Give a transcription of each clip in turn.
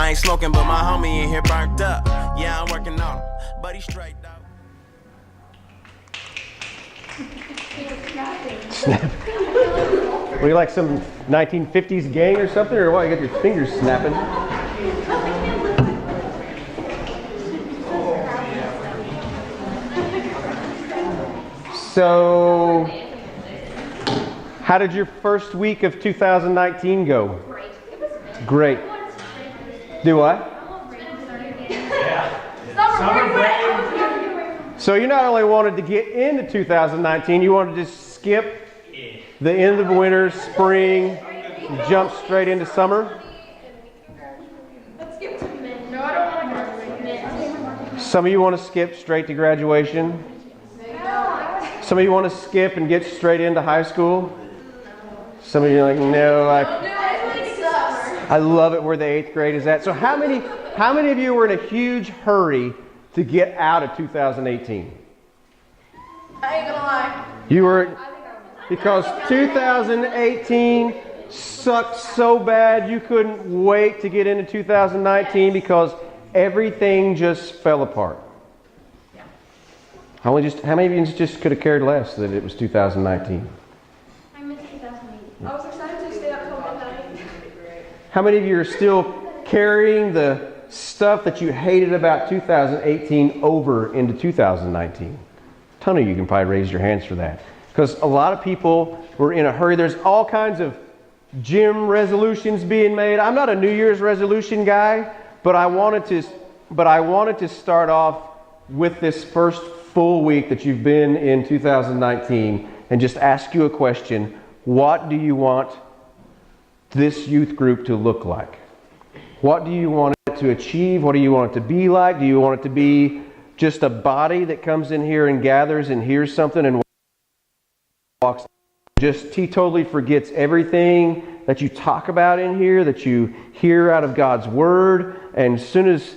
I ain't smoking, but my homie in here burnt up. Yeah, I'm working on him, but he's straight up. Snap. Were you like some 1950s gang or something, or what? You got your fingers snapping. So, how did your first week of 2019 go? Great. Do what? So you not only wanted to get into 2019, you wanted to skip the end of winter, spring, jump straight into summer? Some of you want to skip straight to graduation. Some of you want to skip and get straight into high school. Some of you are like, no, I love it where the 8th grade is at. So how many of you were in a huge hurry to get out of 2018? I ain't gonna lie. You were, because 2018 sucked so bad you couldn't wait to get into 2019 because everything just fell apart. How many of you just could have cared less that it was 2019? I missed 2008. I was excited to stay up till midnight. How many of you are still carrying the stuff that you hated about 2018 over into 2019? A ton of you can probably raise your hands for that. Because a lot of people were in a hurry. There's all kinds of gym resolutions being made. I'm not a New Year's resolution guy, but I wanted to start off with this first full week that you've been in 2019 and just ask you a question. What do you want this youth group to look like? What do you want it to achieve? What do you want it to be like? Do you want it to be just a body that comes in here and gathers and hears something and walks, just totally forgets everything that you talk about in here, that you hear out of God's Word, and as soon as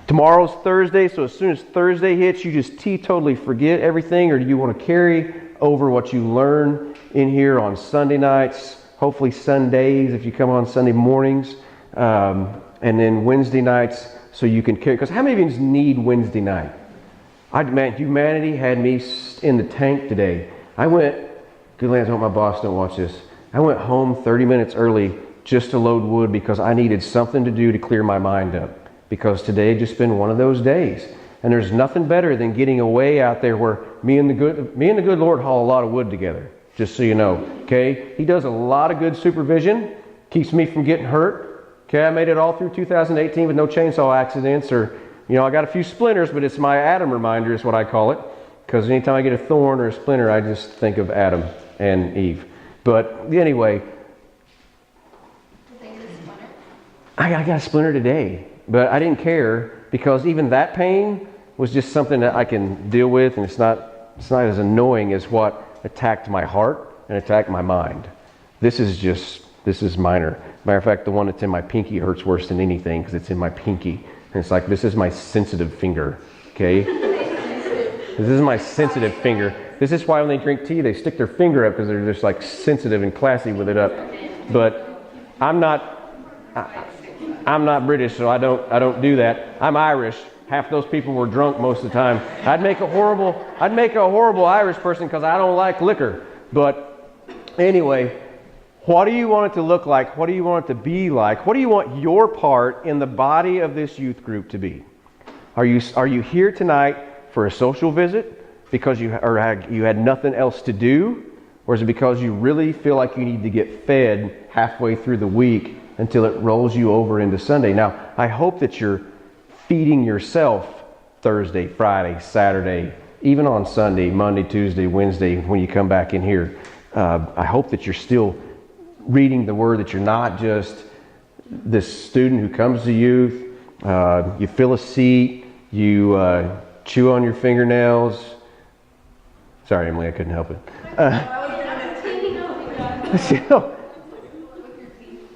tomorrow's Thursday, so as soon as Thursday hits, you just totally forget everything? Or do you want to carry over what you learn in here on Sunday nights, hopefully Sundays if you come on Sunday mornings, and then Wednesday nights so you can carry? Because how many of you need Wednesday night? Man, humanity had me in the tank today. I went, good lands, I hope my boss don't watch this. I went home 30 minutes early just to load wood because I needed something to do to clear my mind up. Because today had just been one of those days. And there's nothing better than getting away out there where me and the good Lord haul a lot of wood together, just so you know. Okay? He does a lot of good supervision, keeps me from getting hurt. Okay, I made it all through 2018 with no chainsaw accidents, or, I got a few splinters, but it's my Adam reminder is what I call it. Because anytime I get a thorn or a splinter, I just think of Adam and Eve. But anyway, I got a splinter today. But I didn't care because even that pain was just something that I can deal with, and it's not as annoying as what attacked my heart and attacked my mind. This is minor. Matter of fact, the one that's in my pinky hurts worse than anything because it's in my pinky. And it's like, this is my sensitive finger, okay? This is my sensitive finger. This is why when they drink tea, they stick their finger up because they're just like sensitive and classy with it up. But I'm not British, so I don't do that. I'm Irish. Half those people were drunk most of the time. I'd make a horrible Irish person because I don't like liquor. But anyway, what do you want it to look like? What do you want it to be like? What do you want your part in the body of this youth group to be? Are you here tonight for a social visit because you had nothing else to do? Or is it because you really feel like you need to get fed halfway through the week until it rolls you over into Sunday? Now, I hope that you're feeding yourself Thursday, Friday, Saturday, even on Sunday, Monday, Tuesday, Wednesday, when you come back in here. I hope that you're still reading the Word, that you're not just this student who comes to youth, you fill a seat, you chew on your fingernails. Sorry, Emily, I couldn't help it.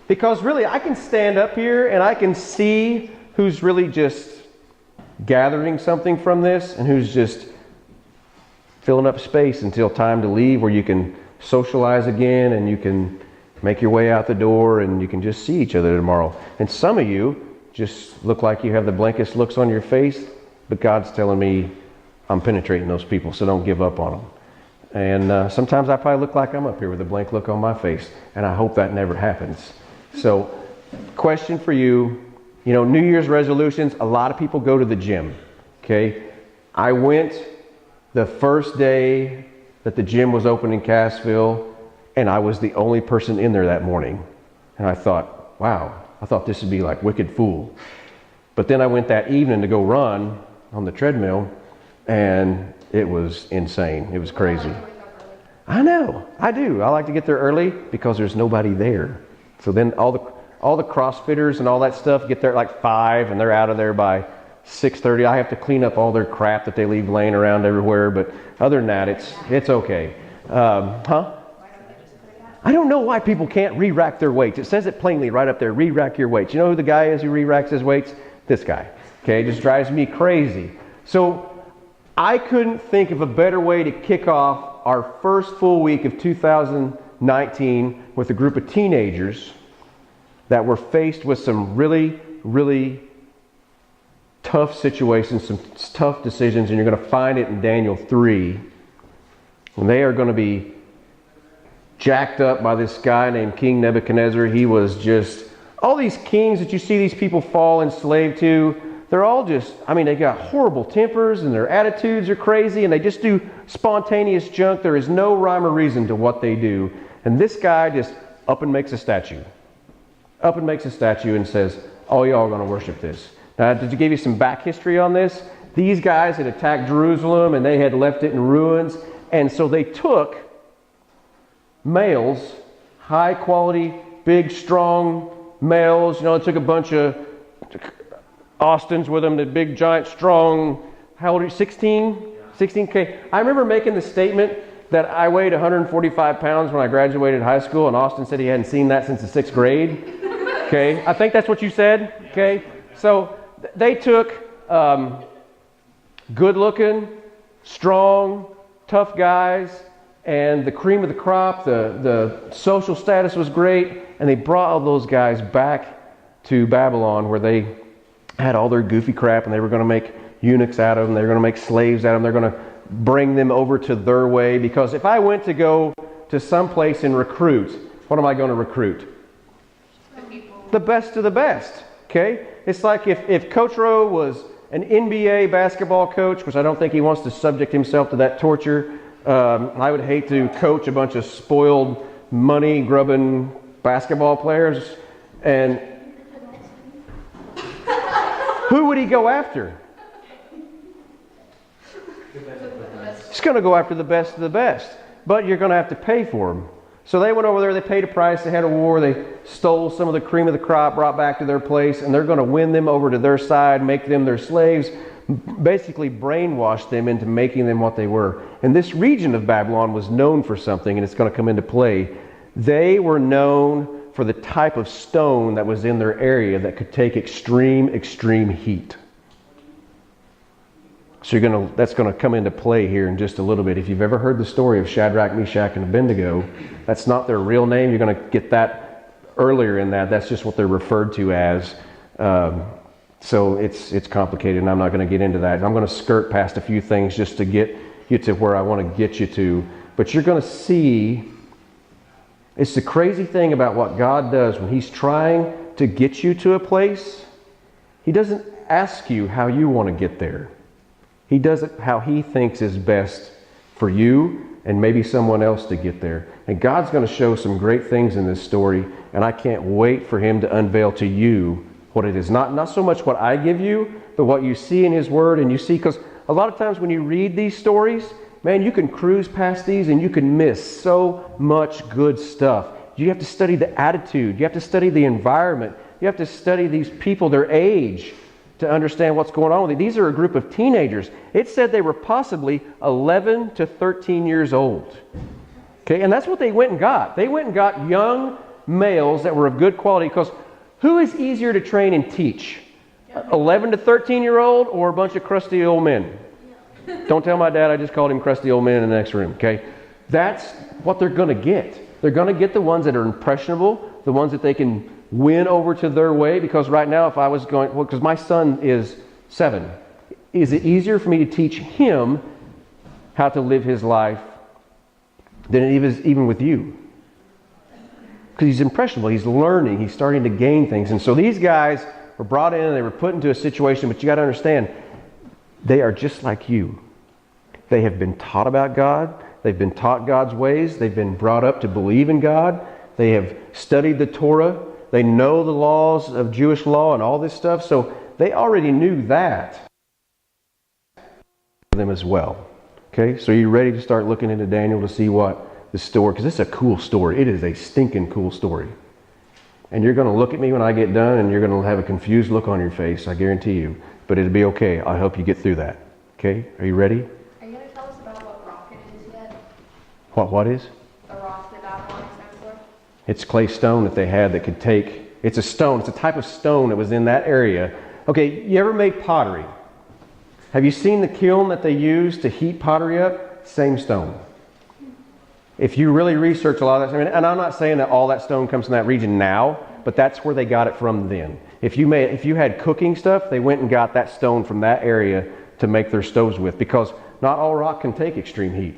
Because really, I can stand up here and I can see who's really just gathering something from this and who's just filling up space until time to leave, where you can socialize again and you can make your way out the door and you can just see each other tomorrow. And some of you just look like you have the blankest looks on your face, but God's telling me I'm penetrating those people, so don't give up on them. And sometimes I probably look like I'm up here with a blank look on my face, and I hope that never happens. So, question for you, New Year's resolutions, a lot of people go to the gym, okay? I went the first day that the gym was open in Cassville, and I was the only person in there that morning. And I thought, wow, I thought this would be like Wicked Fool. But then I went that evening to go run on the treadmill, and it was insane. It was crazy. I know, I do. I like to get there early because there's nobody there. So then all the CrossFitters and all that stuff get there at like 5, and they're out of there by 6:30. I have to clean up all their crap that they leave laying around everywhere. But other than that, it's okay. I don't know why people can't re-rack their weights. It says it plainly right up there, re-rack your weights. You know who the guy is who re-racks his weights? This guy. Okay, it just drives me crazy. So I couldn't think of a better way to kick off our first full week of 2019 with a group of teenagers that were faced with some really, really tough situations, some tough decisions, and you're going to find it in Daniel 3. And they are going to be jacked up by this guy named King Nebuchadnezzar. He was just, all these kings that you see these people fall enslaved to, they're all just, they got horrible tempers and their attitudes are crazy and they just do spontaneous junk. There is no rhyme or reason to what they do. And this guy just up and makes a statue. Up and makes a statue and says, oh, y'all are going to worship this. Now, to give you some back history on this, these guys had attacked Jerusalem and they had left it in ruins. And so they took males, high quality, big, strong males. They took a bunch of Austins with them, the big, giant, strong, how old are you, 16? 16K. I remember making the statement that I weighed 145 pounds when I graduated high school, and Austin said he hadn't seen that since the 6th grade. Okay, I think that's what you said. Okay, so they took good-looking, strong, tough guys, and the cream of the crop, the social status was great, and they brought all those guys back to Babylon where they had all their goofy crap, and they were going to make eunuchs out of them, they were going to make slaves out of them, they're going to bring them over to their way, because if I went to go to some place and recruit, what am I going to recruit? The best of the best, okay? It's like if Coach Rowe was an NBA basketball coach, which I don't think he wants to subject himself to that torture. I would hate to coach a bunch of spoiled, money-grubbing basketball players. And who would he go after? He's going to go after the best of the best. But you're going to have to pay for them. So they went over there, they paid a price, they had a war, they stole some of the cream of the crop, brought back to their place, and they're going to win them over to their side, make them their slaves, basically brainwash them into making them what they were. And this region of Babylon was known for something, and it's going to come into play. They were known for the type of stone that was in their area that could take extreme, extreme heat. So that's going to come into play here in just a little bit. If you've ever heard the story of Shadrach, Meshach, and Abednego, that's not their real name. You're going to get that earlier in that. That's just what they're referred to as. So it's complicated, and I'm not going to get into that. I'm going to skirt past a few things just to get you to where I want to get you to. But you're going to see, it's the crazy thing about what God does when He's trying to get you to a place. He doesn't ask you how you want to get there. He does it how He thinks is best for you and maybe someone else to get there. And God's going to show some great things in this story, and I can't wait for Him to unveil to you what it is. Not so much what I give you, but what you see in His Word. And you see, because a lot of times when you read these stories, man, you can cruise past these and you can miss so much good stuff. You have to study the attitude. You have to study the environment. You have to study these people, their age, to understand what's going on with it. These are a group of teenagers. It said they were possibly 11 to 13 years old. Okay, and that's what they went and got. They went and got young males that were of good quality, because who is easier to train and teach? 11 to 13-year-old or a bunch of crusty old men? Don't tell my dad I just called him crusty old men in the next room, okay? That's what they're going to get. They're going to get the ones that are impressionable, the ones that they can win over to their way? Because right now, if I was going, well, because my son is 7, is it easier for me to teach him how to live his life than it is even with you? Because he's impressionable, he's learning, he's starting to gain things. And so these guys were brought in and they were put into a situation, but you got to understand, they are just like you. They have been taught about God. They've been taught God's ways. They've been brought up to believe in God. They have studied the Torah. They know the laws of Jewish law and all this stuff. So they already knew that for them as well. Okay, so you're ready to start looking into Daniel to see what the story, because it's a cool story. It is a stinking cool story. And you're going to look at me when I get done and you're going to have a confused look on your face, I guarantee you. But it'll be okay. I'll help you get through that. Okay, are you ready? Are you going to tell us about what rock it is yet? What is? The rock that Babylon is known for? It's clay stone that they had that could take, it's a stone, it's a type of stone that was in that area. Okay, you ever made pottery? Have you seen the kiln that they use to heat pottery up? Same stone. If you really research a lot of that, and I'm not saying that all that stone comes from that region now, but that's where they got it from then. If you had cooking stuff, they went and got that stone from that area to make their stoves with, because not all rock can take extreme heat.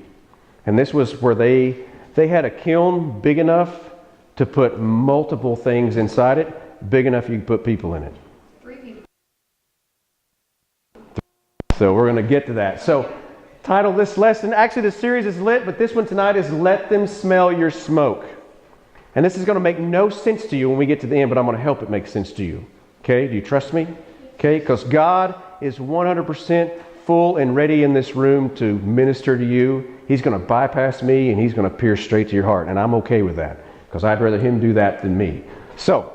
And this was where they had a kiln big enough to put multiple things inside it, big enough you could put people in it. 3 people. So we're going to get to that. So title this lesson, actually the series is lit, but this one tonight is Let Them Smell Your Smoke. And this is going to make no sense to you when we get to the end, but I'm going to help it make sense to you. Okay, do you trust me? Okay, because God is 100% full and ready in this room to minister to you. He's going to bypass me and he's going to pierce straight to your heart. And I'm okay with that, because I'd rather him do that than me. So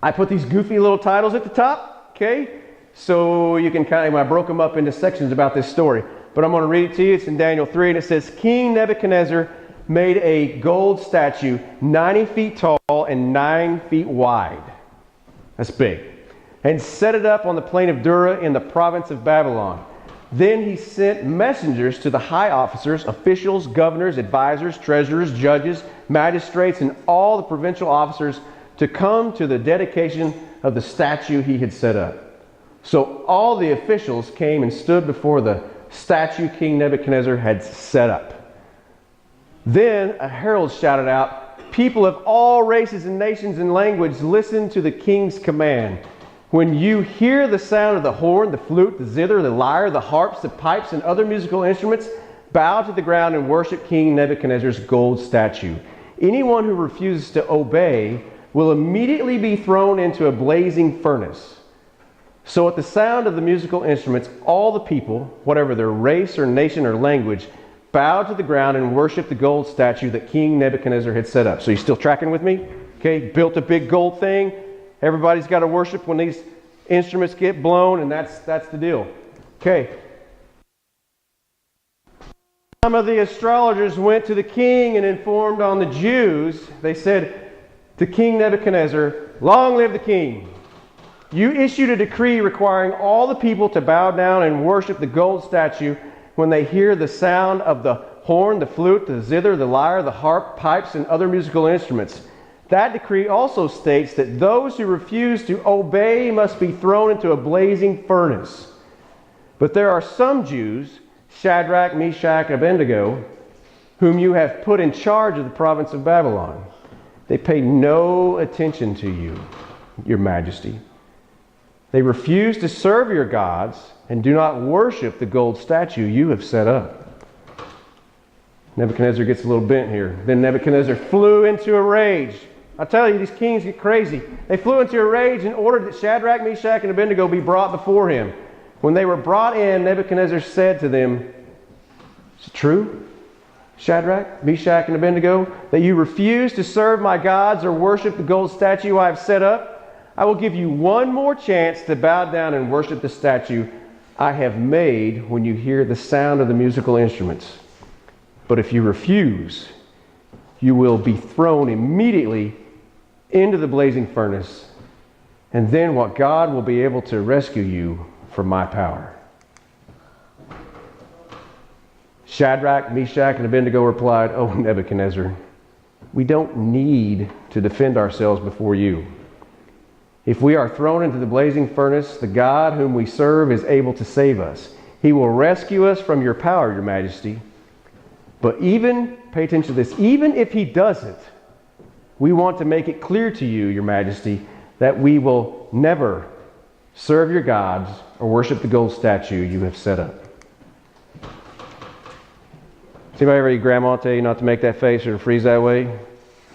I put these goofy little titles at the top, okay? So you can kind of, I broke them up into sections about this story. But I'm going to read it to you. It's in Daniel 3, and it says, King Nebuchadnezzar made a gold statue 90 feet tall and 9 feet wide. That's big. And set it up on the plain of Dura in the province of Babylon. Then he sent messengers to the high officers, officials, governors, advisors, treasurers, judges, magistrates, and all the provincial officers to come to the dedication of the statue he had set up. So all the officials came and stood before the statue King Nebuchadnezzar had set up. Then a herald shouted out, "People of all races and nations and language, listen to the king's command. When you hear the sound of the horn, the flute, the zither, the lyre, the harps, the pipes, and other musical instruments, bow to the ground and worship King Nebuchadnezzar's gold statue. Anyone who refuses to obey will immediately be thrown into a blazing furnace." So at the sound of the musical instruments, all the people, whatever their race or nation or language, bowed to the ground and worshiped the gold statue that King Nebuchadnezzar had set up. So you still tracking with me? Okay, built a big gold thing. Everybody's got to worship when these instruments get blown, and that's the deal. Okay. Some of the astrologers went to the king and informed on the Jews. They said to King Nebuchadnezzar, "Long live the king. You issued a decree requiring all the people to bow down and worship the gold statue when they hear the sound of the horn, the flute, the zither, the lyre, the harp, pipes, and other musical instruments. That decree also states that those who refuse to obey must be thrown into a blazing furnace. But there are some Jews, Shadrach, Meshach, and Abednego, whom you have put in charge of the province of Babylon. They pay no attention to you, your majesty. They refuse to serve your gods and do not worship the gold statue you have set up." Nebuchadnezzar gets a little bent here. Then Nebuchadnezzar flew into a rage. I tell you, these kings get crazy. They flew into a rage and ordered that Shadrach, Meshach, and Abednego be brought before him. When they were brought in, Nebuchadnezzar said to them, "Is it true, Shadrach, Meshach, and Abednego, that you refuse to serve my gods or worship the gold statue I have set up? I will give you one more chance to bow down and worship the statue I have made when you hear the sound of the musical instruments. But if you refuse, you will be thrown immediately into the blazing furnace, and then what God will be able to rescue you from my power." Shadrach, Meshach, and Abednego replied, "Oh, Nebuchadnezzar, we don't need to defend ourselves before you. If we are thrown into the blazing furnace, the God whom we serve is able to save us. He will rescue us from your power, your majesty. But even, pay attention to this, even if he doesn't, we want to make it clear to you, your majesty, that we will never serve your gods or worship the gold statue you have set up. Has anybody ever your grandma tell you not to make that face or to freeze that way? You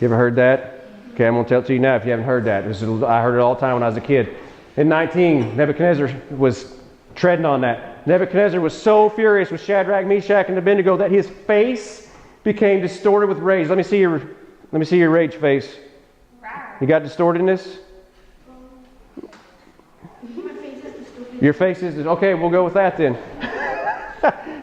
ever heard that? Okay, I'm going to tell it to you now if you haven't heard that. I heard it all the time when I was a kid. In 19, Nebuchadnezzar was treading on that. Nebuchadnezzar was so furious with Shadrach, Meshach, and Abednego that his face became distorted with rage. Let me see your rage face. You got distortedness? Your face is okay. We'll go with that then.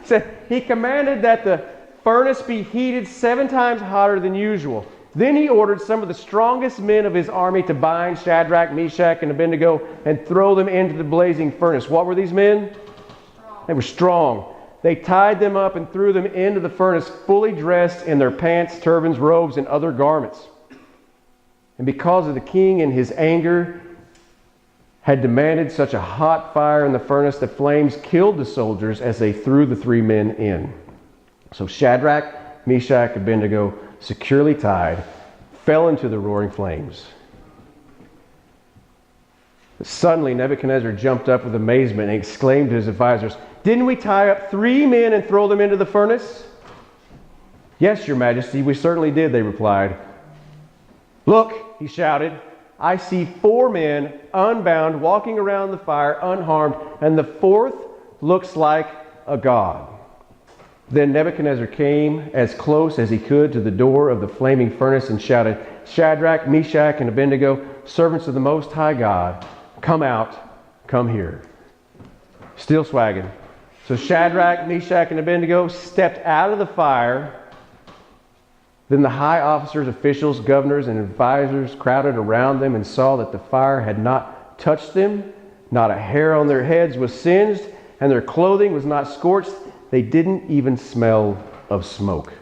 So he commanded that the furnace be heated 7 times hotter than usual. Then he ordered some of the strongest men of his army to bind Shadrach, Meshach, and Abednego and throw them into the blazing furnace. What were these men? They were strong. They tied them up and threw them into the furnace fully dressed in their pants, turbans, robes, and other garments. And because of the king and his anger had demanded such a hot fire in the furnace, the flames killed the soldiers as they threw the 3 men in. So Shadrach, Meshach, and Abednego, securely tied, fell into the roaring flames. Suddenly Nebuchadnezzar jumped up with amazement and exclaimed to his advisors, "Didn't we tie up 3 men and throw them into the furnace?" "Yes, your majesty, we certainly did," they replied. "Look," he shouted, "I see 4 men unbound walking around the fire unharmed, and the 4th looks like a god." Then Nebuchadnezzar came as close as he could to the door of the flaming furnace and shouted, "Shadrach, Meshach, and Abednego, servants of the Most High God, come out, come here." Still swagging. So Shadrach, Meshach, and Abednego stepped out of the fire. Then the high officers, officials, governors, and advisors crowded around them and saw that the fire had not touched them. Not a hair on their heads was singed, and their clothing was not scorched. They didn't even smell of smoke.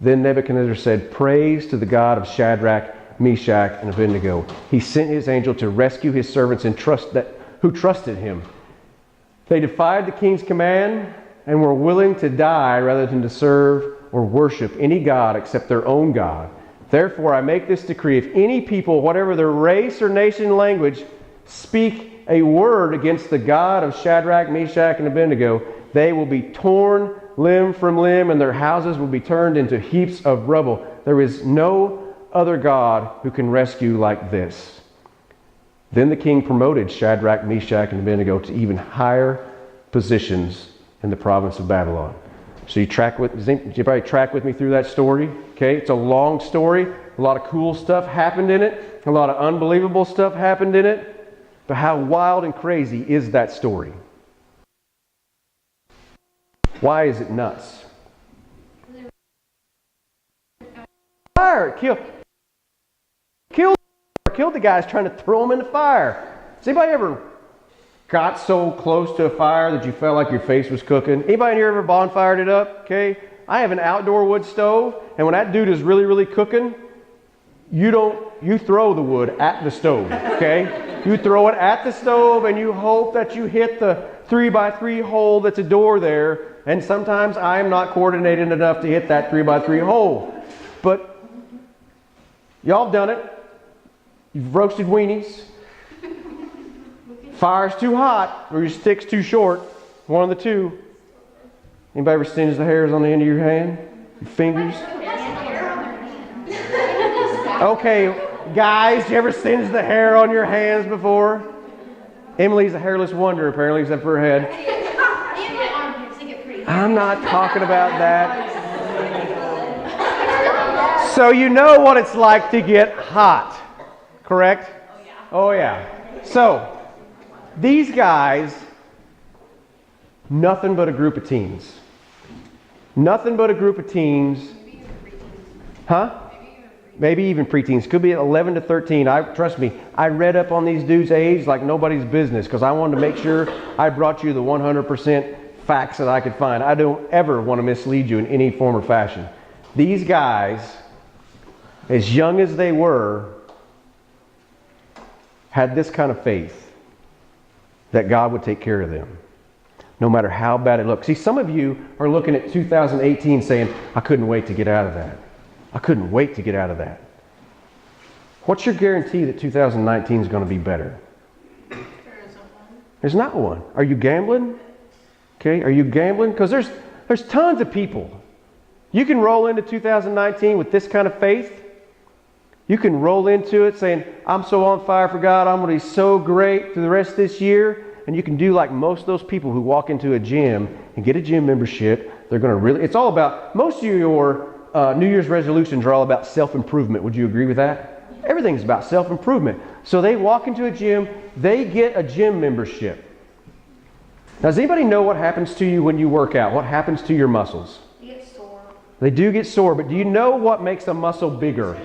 Then Nebuchadnezzar said, "Praise to the God of Shadrach, Meshach, and Abednego. He sent his angel to rescue his servants and who trusted him. They defied the king's command and were willing to die rather than to serve or worship any god except their own God. Therefore I make this decree: if any people, whatever their race or nation language, speak a word against the God of Shadrach, Meshach, and Abednego, they will be torn limb from limb, and their houses will be turned into heaps of rubble. There is no other God who can rescue like this." Then the king promoted Shadrach, Meshach, and Abednego to even higher positions in the province of Babylon. So you probably track with me through that story. Okay, it's a long story. A lot of cool stuff happened in it. A lot of unbelievable stuff happened in it. But how wild and crazy is that story? Why is it nuts? Fire killed the guys trying to throw them in the fire. Has anybody ever got so close to a fire that you felt like your face was cooking? Anybody here ever bonfired it up? Okay, I have an outdoor wood stove, and when that dude is really, really cooking, you throw the wood at the stove. Okay, you throw it at the stove, and you hope that you hit the 3x3 hole that's a door there. And sometimes I am not coordinated enough to hit that 3x3 hole. But y'all have done it. You've roasted weenies. Fire's too hot or your stick's too short. One of the two. Anybody ever singe the hairs on the end of your hand? Your fingers? Okay, guys, you ever singe the hair on your hands before? Emily's a hairless wonder, apparently, except for her head. I'm not talking about that. So you know what it's like to get hot, correct? Oh yeah. So these guys, nothing but a group of teens. Nothing but a group of teens. Huh? Maybe even preteens. Could be 11 to 13. Trust me, I read up on these dudes' age like nobody's business because I wanted to make sure I brought you the 100% facts that I could find. I don't ever want to mislead you in any form or fashion. These guys as young as they were, had this kind of faith that God would take care of them, no matter how bad it looked. See, some of you are looking at 2018 saying, I couldn't wait to get out of that. I couldn't wait to get out of that. What's your guarantee that 2019 is going to be better? There's not one. Are you gambling? Okay, are you gambling? Because there's tons of people. You can roll into 2019 with this kind of faith. You can roll into it saying, I'm so on fire for God, I'm going to be so great through the rest of this year. And you can do like most of those people who walk into a gym and get a gym membership. They're going to really, it's all about, most of your New Year's resolutions are all about self-improvement. Would you agree with that? Everything's about self-improvement. So they walk into a gym, they get a gym membership. Now, does anybody know what happens to you when you work out? What happens to your muscles? You get sore. They do get sore, but do you know what makes a muscle bigger?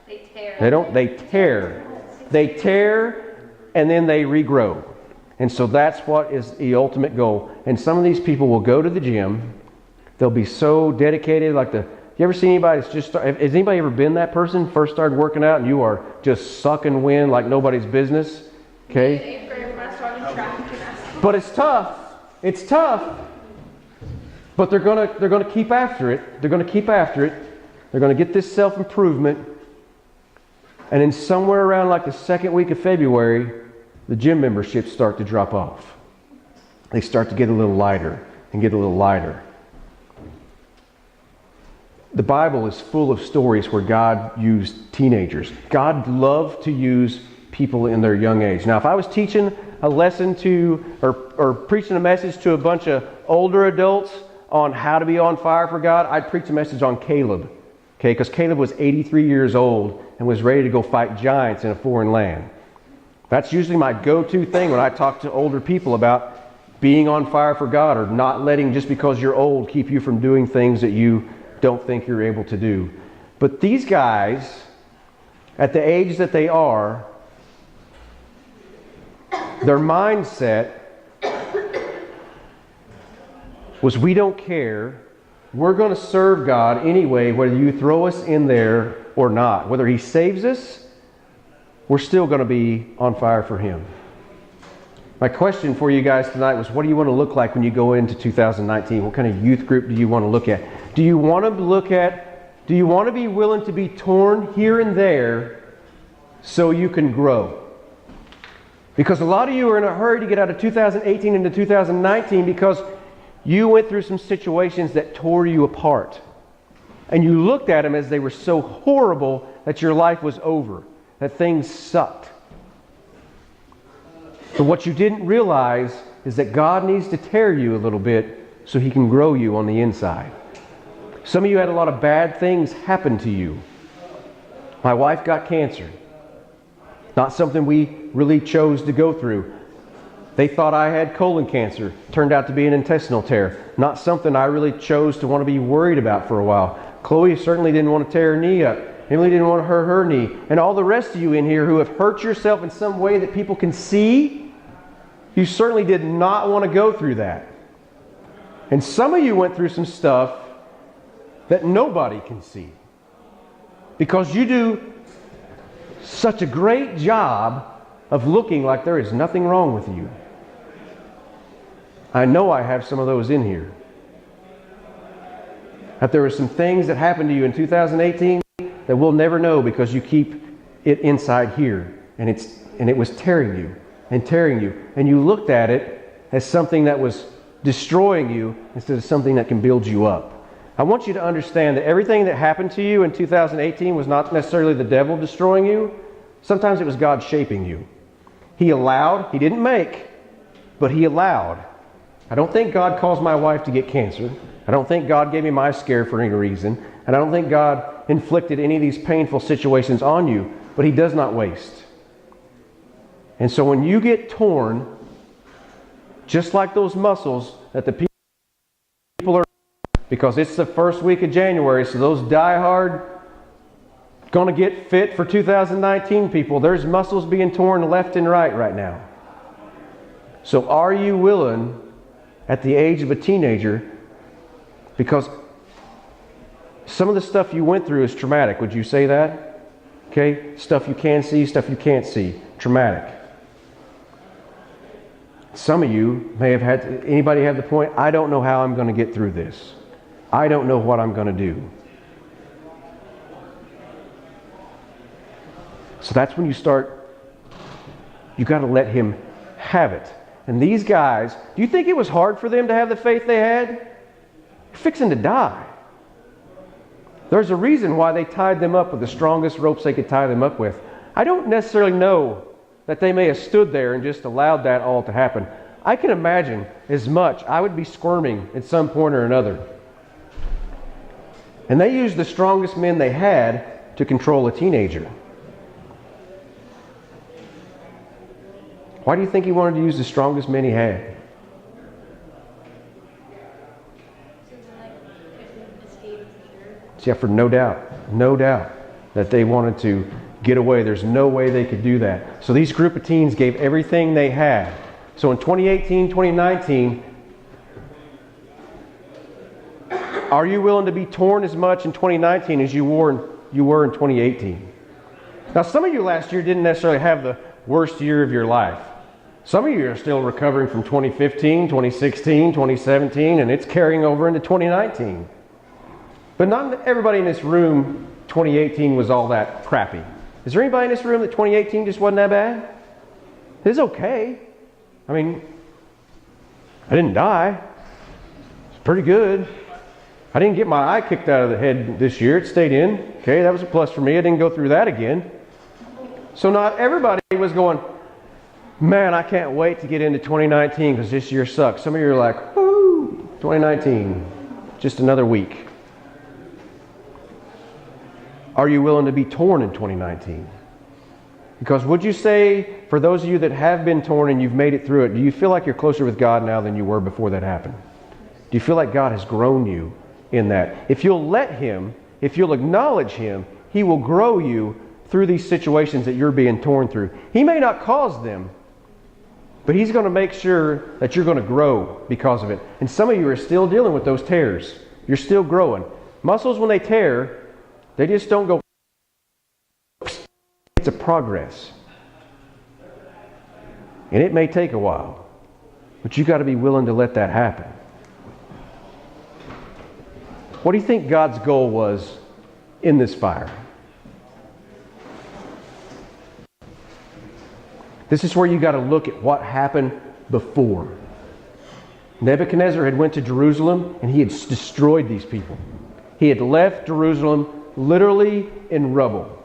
They tear. They tear. They tear and then they regrow. And so that's what is the ultimate goal. And some of these people will go to the gym. They'll be so dedicated. You ever see anybody that's just, has anybody ever been that person? First started working out and you are just sucking wind like nobody's business. Okay? But it's tough. It's tough. But they're gonna keep after it. They're gonna keep after it. They're gonna get this self-improvement. And then somewhere around like the second week of February, the gym memberships start to drop off. They start to get a little lighter and get a little lighter. The Bible is full of stories where God used teenagers. God loved to use people in their young age. Now, if I was teaching a lesson to, or preaching a message to a bunch of older adults on how to be on fire for God, I'd preach a message on Caleb. Okay, because Caleb was 83 years old and was ready to go fight giants in a foreign land. That's usually my go-to thing when I talk to older people about being on fire for God, or not letting, just because you're old, keep you from doing things that you don't think you're able to do. But these guys, at the age that they are, their mindset was, we don't care. We're going to serve God anyway, whether you throw us in there or not. Whether He saves us, we're still going to be on fire for Him. My question for you guys tonight was, what do you want to look like when you go into 2019? What kind of youth group do you want to look at? Do you want to be willing to be torn here and there so you can grow? Because a lot of you are in a hurry to get out of 2018 into 2019 because you went through some situations that tore you apart. And you looked at them as they were so horrible that your life was over, that things sucked. But what you didn't realize is that God needs to tear you a little bit so He can grow you on the inside. Some of you had a lot of bad things happen to you. My wife got cancer. Not something we really chose to go through. They thought I had colon cancer. Turned out to be an intestinal tear. Not something I really chose to want to be worried about for a while. Chloe certainly didn't want to tear her knee up. Emily didn't want to hurt her knee. And all the rest of you in here who have hurt yourself in some way that people can see, you certainly did not want to go through that. And some of you went through some stuff that nobody can see. Because you do such a great job of looking like there is nothing wrong with you. I know I have some of those in here. That there were some things that happened to you in 2018 that we'll never know because you keep it inside here. And it was tearing you and tearing you. And you looked at it as something that was destroying you instead of something that can build you up. I want you to understand that everything that happened to you in 2018 was not necessarily the devil destroying you. Sometimes it was God shaping you. He allowed, He didn't make, but He allowed. I don't think God caused my wife to get cancer. I don't think God gave me my scare for any reason. And I don't think God inflicted any of these painful situations on you. But He does not waste. And so when you get torn, just like those muscles that the people are, because it's the first week of January, so those die-hard, going to get fit for 2019 people, there's muscles being torn left and right now. So are you willing, at the age of a teenager, because Some of the stuff you went through is traumatic. Would you say that? Okay? Stuff you can see, stuff you can't see. Traumatic. Some of you may have had, anybody have the point, I don't know how I'm going to get through this. I don't know what I'm going to do. So that's when you start, you got to let him have it. And these guys, do you think it was hard for them to have the faith they had? They're fixing to die. There's a reason why they tied them up with the strongest ropes they could tie them up with. I don't necessarily know that they may have stood there and just allowed that all to happen. I can imagine as much. I would be squirming at some point or another. And they used the strongest men they had to control a teenager. Why do you think he wanted to use the strongest men he had? Yeah, for no doubt that they wanted to get away. There's no way they could do that. So these group of teens gave everything they had. So in 2018, 2019, are you willing to be torn as much in 2019 as you were in 2018? Now, some of you last year didn't necessarily have the worst year of your life. Some of you are still recovering from 2015, 2016, 2017, and it's carrying over into 2019. But not everybody in this room, 2018 was all that crappy. Is there anybody in this room that 2018 just wasn't that bad? It's okay. I mean, I didn't die. It's pretty good. I didn't get my eye kicked out of the head this year. It stayed in. Okay, that was a plus for me. I didn't go through that again. So not everybody was going, man, I can't wait to get into 2019 because this year sucks. Some of you are like, woo, 2019, just another week. Are you willing to be torn in 2019? Because would you say, for those of you that have been torn and you've made it through it, do you feel like you're closer with God now than you were before that happened? Do you feel like God has grown you in that? If you'll let Him, if you'll acknowledge Him, He will grow you through these situations that you're being torn through. He may not cause them, but He's going to make sure that you're going to grow because of it. And some of you are still dealing with those tears. You're still growing. Muscles, when they tear, they just don't go. It's a progress. And it may take a while, but you've got to be willing to let that happen. What do you think God's goal was in this fire? This is where you got to look at what happened before. Nebuchadnezzar had went to Jerusalem and he had destroyed these people. He had left Jerusalem literally in rubble.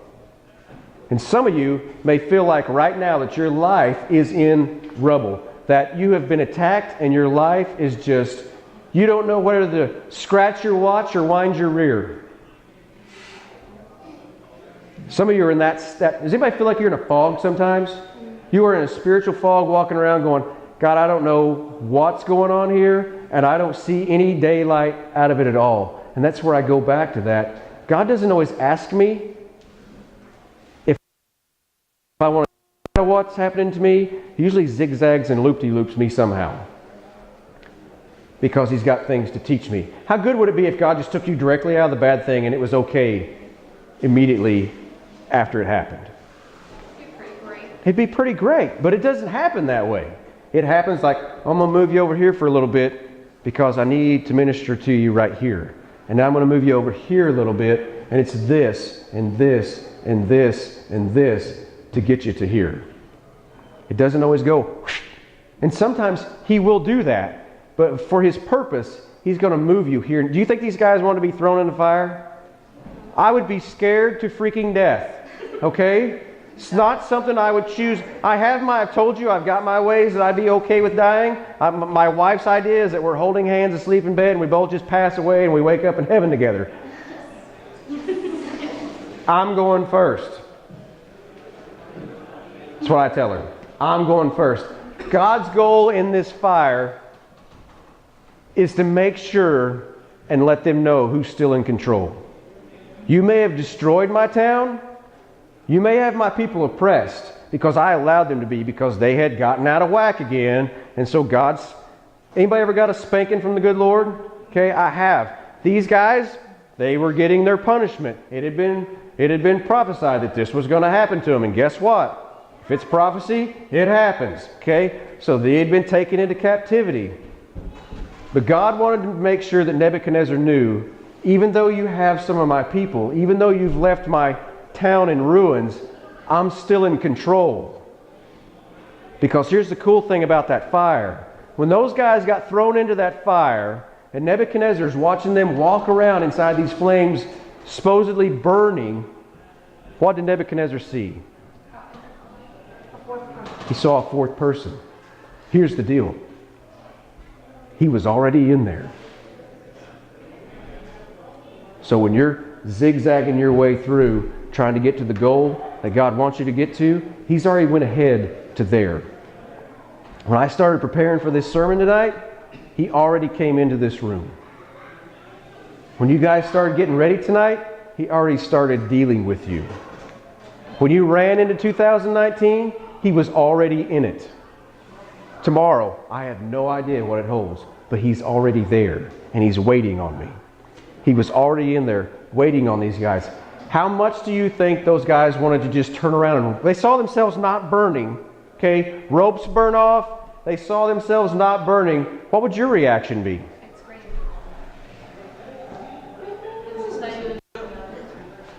And some of you may feel like right now that your life is in rubble, that you have been attacked and your life is just, you don't know whether to scratch your watch or wind your rear. Some of you are in that step. Does anybody feel like you're in a fog sometimes? You are in a spiritual fog walking around going, God, I don't know what's going on here, and I don't see any daylight out of it at all. And that's where I go back to that. God doesn't always ask me if I want to know what's happening to me. He usually zigzags and loop-de-loops me somehow, because He's got things to teach me. How good would it be if God just took you directly out of the bad thing and it was okay immediately after it happened? It'd be pretty great, but it doesn't happen that way. It happens like, I'm going to move you over here for a little bit because I need to minister to you right here. And now I'm going to move you over here a little bit, and it's this, and this, and this, and this to get you to here. It doesn't always go whoosh. And sometimes He will do that, but for His purpose, He's going to move you here. Do you think these guys want to be thrown in the fire? I would be scared to freaking death, okay? It's not something I would choose. I've told you, I've got my ways that I'd be okay with dying. My wife's idea is that we're holding hands asleep in bed and we both just pass away and we wake up in heaven together. I'm going first. That's what I tell her. I'm going first. God's goal in this fire is to make sure and let them know who's still in control. You may have destroyed my town. You may have my people oppressed because I allowed them to be, because they had gotten out of whack again. And so anybody ever got a spanking from the good Lord? Okay, I have. These guys, They were getting their punishment. It had been prophesied that this was going to happen to them. And guess what? If it's prophecy, it happens. Okay? So they had been taken into captivity. But God wanted to make sure that Nebuchadnezzar knew, even though you have some of my people, even though you've left my town in ruins, I'm still in control. Because here's the cool thing about that fire. When those guys got thrown into that fire, and Nebuchadnezzar's watching them walk around inside these flames, supposedly burning, what did Nebuchadnezzar see? He saw a fourth person. Here's the deal. He was already in there. So when you're zigzagging your way through, trying to get to the goal that God wants you to get to, He's already went ahead to there. When I started preparing for this sermon tonight, He already came into this room. When you guys started getting ready tonight, He already started dealing with you. When you ran into 2019, He was already in it. Tomorrow, I have no idea what it holds, but He's already there, and He's waiting on me. He was already in there, waiting on these guys. How much do you think those guys wanted to just turn around and... They saw themselves not burning, okay? Ropes burn off. They saw themselves not burning. What would your reaction be?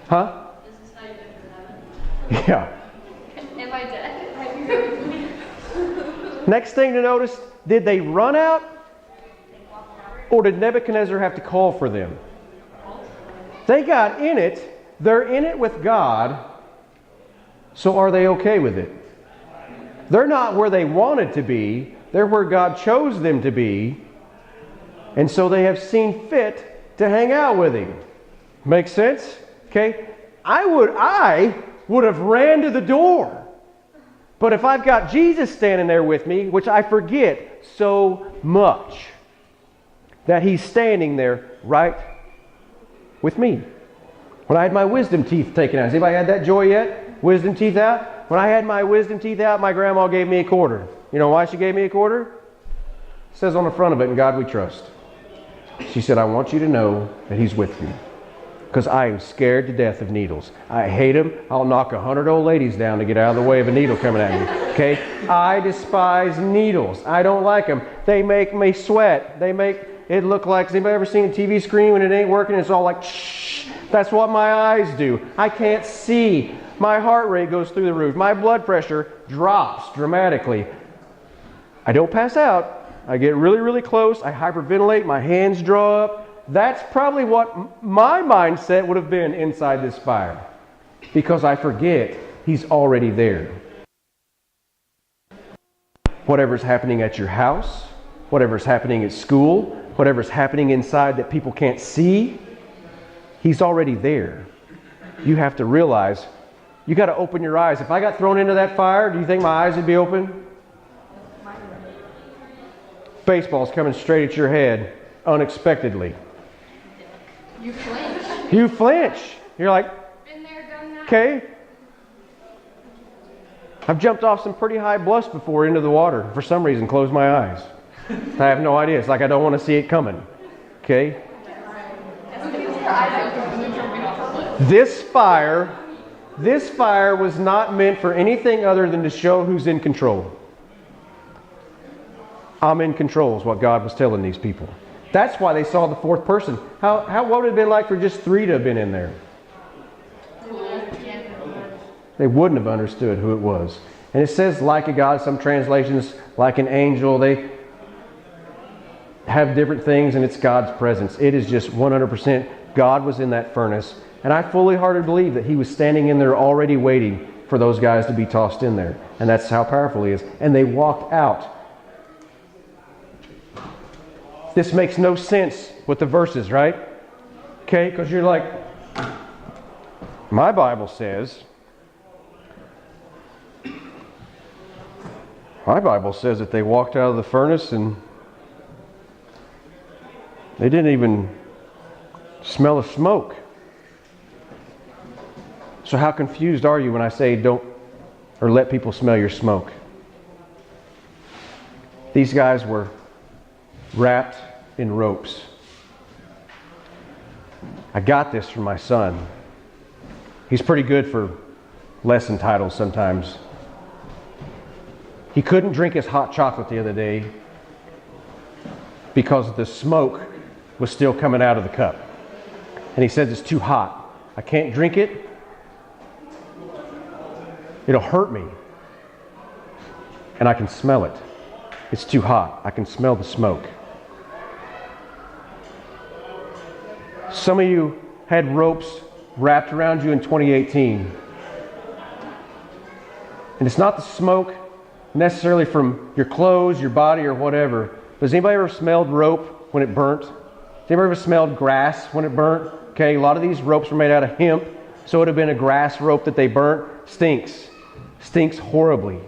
Huh? Yeah. Am I dead? Next thing to notice, did they run out? Or did Nebuchadnezzar have to call for them? They got in it. They're in it with God. So are they okay with it? They're not where they wanted to be. They're where God chose them to be. And so they have seen fit to hang out with Him. Make sense? Okay? I would have ran to the door. But if I've got Jesus standing there with me, which I forget so much, that He's standing there right with me. When I had my wisdom teeth taken out. Has anybody had that joy yet? Wisdom teeth out? When I had my wisdom teeth out, my grandma gave me a quarter. You know why she gave me a quarter? It says on the front of it, "In God we trust." She said, "I want you to know that He's with you. Because I am scared to death of needles. I hate them. I'll knock 100 old ladies down to get out of the way of a needle coming at me." Okay? I despise needles. I don't like them. They make me sweat. They make it look like... Has anybody ever seen a TV screen when it ain't working? It's all like, shh. That's what my eyes do. I can't see. My heart rate goes through the roof. My blood pressure drops dramatically. I don't pass out. I get really, really close. I hyperventilate. My hands draw up. That's probably what my mindset would have been inside this fire. Because I forget He's already there. Whatever's happening at your house, whatever's happening at school, whatever's happening inside that people can't see, He's already there. You have to realize, you got to open your eyes. If I got thrown into that fire, do you think my eyes would be open? Baseball's coming straight at your head unexpectedly. You flinch. You flinch. You're like, Been there, done that. okay. I've jumped off some pretty high bluffs before into the water. For some reason, closed my eyes. I have no idea. It's like I don't want to see it coming. Okay? This fire was not meant for anything other than to show who's in control. I'm in control is what God was telling these people. That's why they saw the fourth person. What would it have been like for just 3 to have been in there? They wouldn't have understood who it was. And it says like a God, some translations like an angel. They have different things, and it's God's presence. It is just 100% God was in that furnace. And I fully heartedly believe that He was standing in there already waiting for those guys to be tossed in there. And that's how powerful He is. And they walked out. This makes no sense with the verses, right? Okay, because you're like, my Bible says that they walked out of the furnace and they didn't even smell of smoke. So how confused are you when I say don't or let people smell your smoke? These guys were wrapped in ropes. I got this from my son. He's pretty good for lesson titles sometimes. He couldn't drink his hot chocolate the other day because the smoke was still coming out of the cup. And he says it's too hot. I can't drink it. It'll hurt me. And I can smell it. It's too hot. I can smell the smoke. Some of you had ropes wrapped around you in 2018. And it's not the smoke necessarily from your clothes, your body, or whatever. Has anybody ever smelled rope when it burnt? Has anybody ever smelled grass when it burnt? Okay, a lot of these ropes were made out of hemp, so it would have been a grass rope that they burnt. Stinks horribly.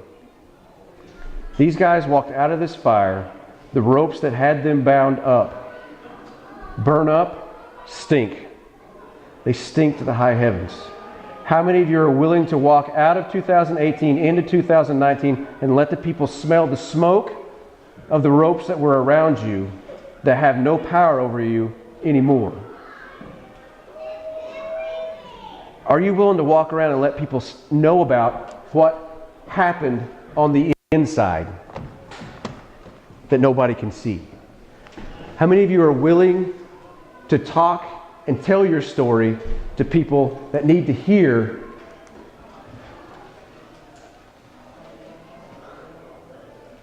These guys walked out of this fire. The ropes that had them bound up burn up, stink. They stink to the high heavens. How many of you are willing to walk out of 2018 into 2019 and let the people smell the smoke of the ropes that were around you that have no power over you anymore? Are you willing to walk around and let people know about what happened on the inside that nobody can see? How many of you are willing to talk and tell your story to people that need to hear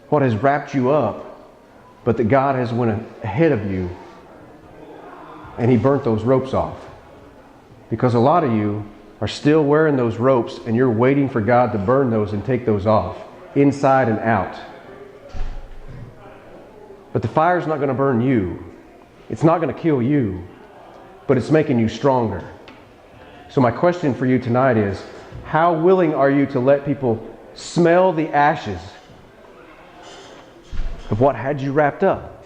what has wrapped you up, but that God has went ahead of you and He burnt those ropes off? Because a lot of you are still wearing those ropes and you're waiting for God to burn those and take those off, inside and out. But the fire's not going to burn you. It's not going to kill you, but it's making you stronger. So my question for you tonight is, how willing are you to let people smell the ashes of what had you wrapped up?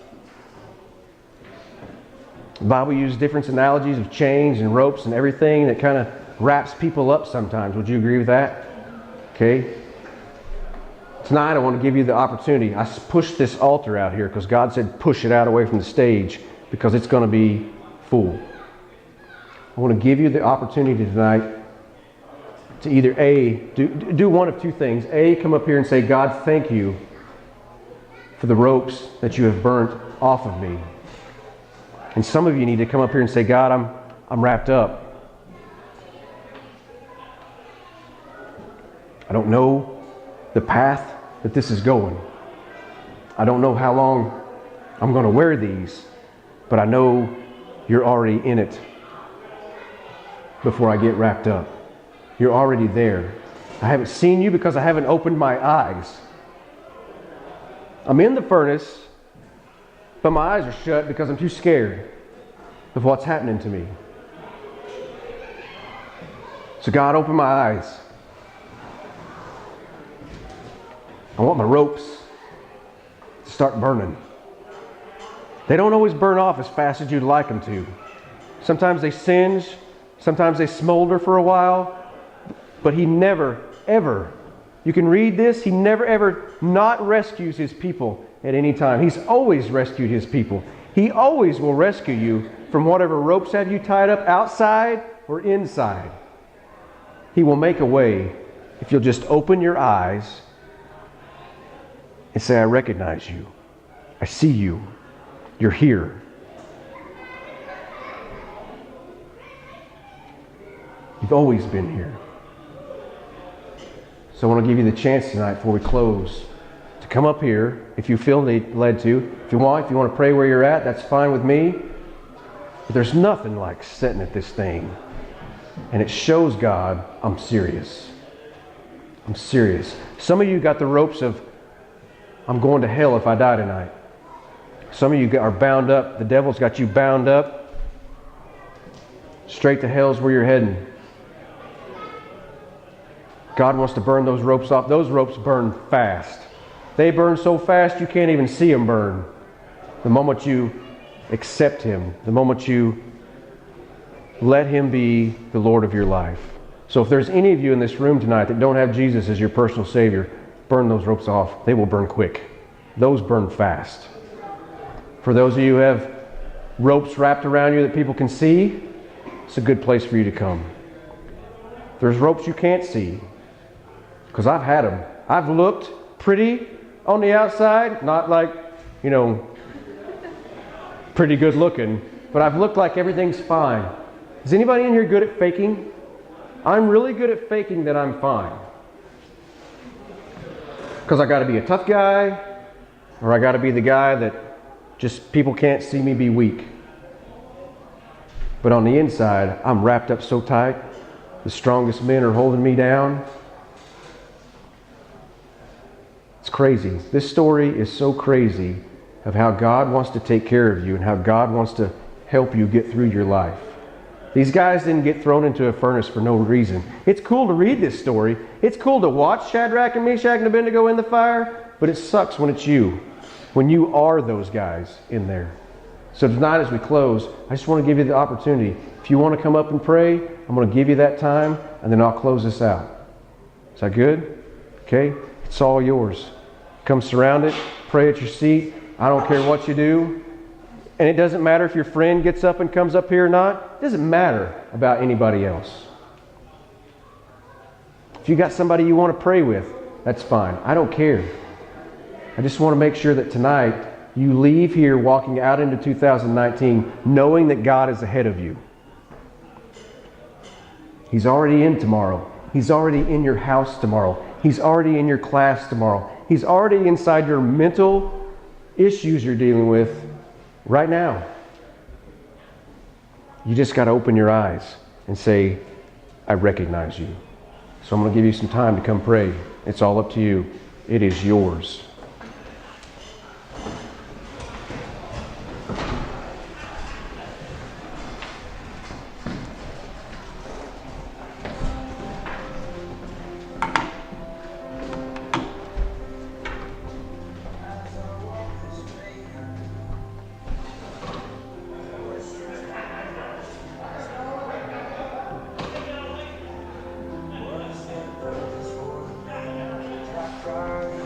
The Bible uses different analogies of chains and ropes and everything that kind of wraps people up sometimes. Would you agree with that? Okay. Tonight I want to give you the opportunity. I pushed this altar out here because God said push it out away from the stage because it's going to be full. I want to give you the opportunity tonight to either do one of two things. Come up here and say, God, thank you for the ropes that you have burnt off of me. And some of you need to come up here and say, God, I'm wrapped up. I don't know the path that this is going. I don't know how long I'm going to wear these, but I know you're already in it before I get wrapped up. You're already there. I haven't seen you because I haven't opened my eyes. I'm in the furnace, but my eyes are shut because I'm too scared of what's happening to me. So God, open my eyes. I want my ropes to start burning. They don't always burn off as fast as you'd like them to. Sometimes they singe, sometimes they smolder for a while, but He never, ever, you can read this, He never, ever not rescues His people at any time. He's always rescued His people. He always will rescue you from whatever ropes have you tied up outside or inside. He will make a way if you'll just open your eyes and say, I recognize you. I see you. You're here. You've always been here. So I want to give you the chance tonight before we close to come up here if you feel led to. If you want to pray where you're at, that's fine with me. But there's nothing like sitting at this thing and it shows God, I'm serious. I'm serious. Some of you got the ropes of, I'm going to hell if I die tonight. Some of you are bound up. The devil's got you bound up. Straight to hell's where you're heading. God wants to burn those ropes off. Those ropes burn fast. They burn so fast you can't even see them burn. The moment you accept Him, the moment you let Him be the Lord of your life. So if there's any of you in this room tonight that don't have Jesus as your personal Savior, burn those ropes off. They will burn quick. Those burn fast. For those of you who have ropes wrapped around you that people can see, it's a good place for you to come. There's ropes you can't see, because I've had them. I've looked pretty on the outside, not like, pretty good looking, but I've looked like everything's fine. Is anybody in here good at faking? I'm really good at faking that I'm fine. Because I got to be a tough guy, or I got to be the guy that just people can't see me be weak. But on the inside, I'm wrapped up so tight. The strongest men are holding me down. It's crazy. This story is so crazy of how God wants to take care of you and how God wants to help you get through your life. These guys didn't get thrown into a furnace for no reason. It's cool to read this story. It's cool to watch Shadrach and Meshach and Abednego in the fire, but it sucks when it's you, when you are those guys in there. So tonight as we close, I just want to give you the opportunity. If you want to come up and pray, I'm going to give you that time, and then I'll close this out. Is that good? Okay? It's all yours. Come surround it. Pray at your seat. I don't care what you do. And it doesn't matter if your friend gets up and comes up here or not. It doesn't matter about anybody else. If you got somebody you want to pray with, that's fine. I don't care. I just want to make sure that tonight you leave here walking out into 2019 knowing that God is ahead of you. He's already in tomorrow. He's already in your house tomorrow. He's already in your class tomorrow. He's already inside your mental issues you're dealing with right now. You just got to open your eyes and say, I recognize you. So I'm going to give you some time to come pray. It's all up to you. It is yours. Right.